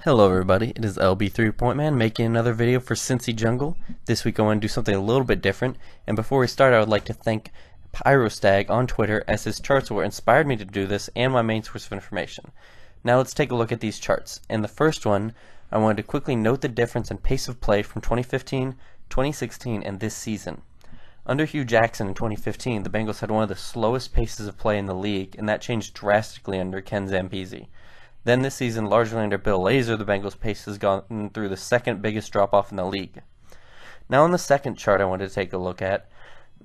Hello everybody, it is LB 3-Point Man making another video for Cincy Jungle. This week I want to do something a little bit different, and before we start I would like to thank Pyrostag on Twitter, as his charts were inspired me to do this and my main source of information. Now let's take a look at these charts. In the first one, I wanted to quickly note the difference in pace of play from 2015, 2016, and this season. Under Hugh Jackson in 2015, the Bengals had one of the slowest paces of play in the league, and that changed drastically under Ken Zampese. Then this season, largely under Bill Lazor, the Bengals' pace has gone through the second biggest drop-off in the league. Now on the second chart I wanted to take a look at,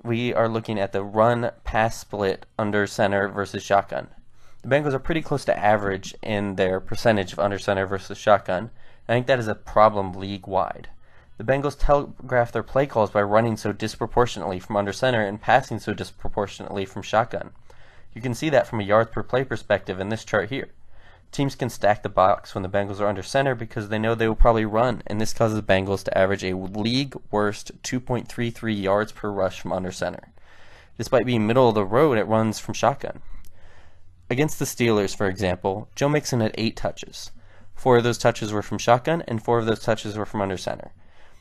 we are looking at the run-pass split under center versus shotgun. The Bengals are pretty close to average in their percentage of under center versus shotgun. I think that is a problem league-wide. The Bengals telegraph their play calls by running so disproportionately from under center and passing so disproportionately from shotgun. You can see that from a yards per play perspective in this chart here. Teams can stack the box when the Bengals are under center because they know they will probably run, and this causes the Bengals to average a league-worst 2.33 yards per rush from under center. Despite being middle of the road, it runs from shotgun. Against the Steelers, for example, Joe Mixon had 8 touches. 4 of those touches were from shotgun, and 4 of those touches were from under center.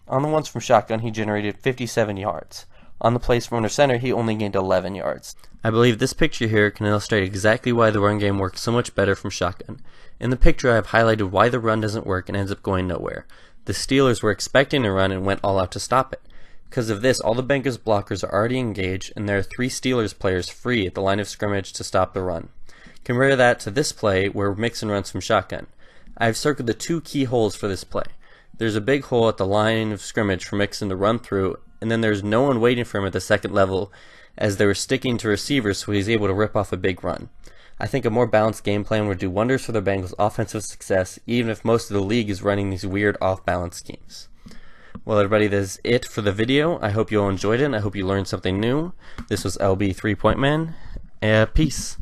On the ones from shotgun, he generated 57 yards. On the plays from under center, he only gained 11 yards. I believe this picture here can illustrate exactly why the run game works so much better from shotgun. In the picture, I have highlighted why the run doesn't work and ends up going nowhere. The Steelers were expecting to run and went all out to stop it. Because of this, all the Bengals blockers are already engaged, and there are 3 Steelers players free at the line of scrimmage to stop the run. Compare that to this play where Mixon runs from shotgun. I have circled the 2 key holes for this play. There's a big hole at the line of scrimmage for Mixon to run through, and then there's no one waiting for him at the second level, as they were sticking to receivers so he's able to rip off a big run. I think a more balanced game plan would do wonders for the Bengals' offensive success, even if most of the league is running these weird off-balance schemes. Well everybody, that is it for the video. I hope you all enjoyed it, and I hope you learned something new. This was LB 3-Point Man. Peace.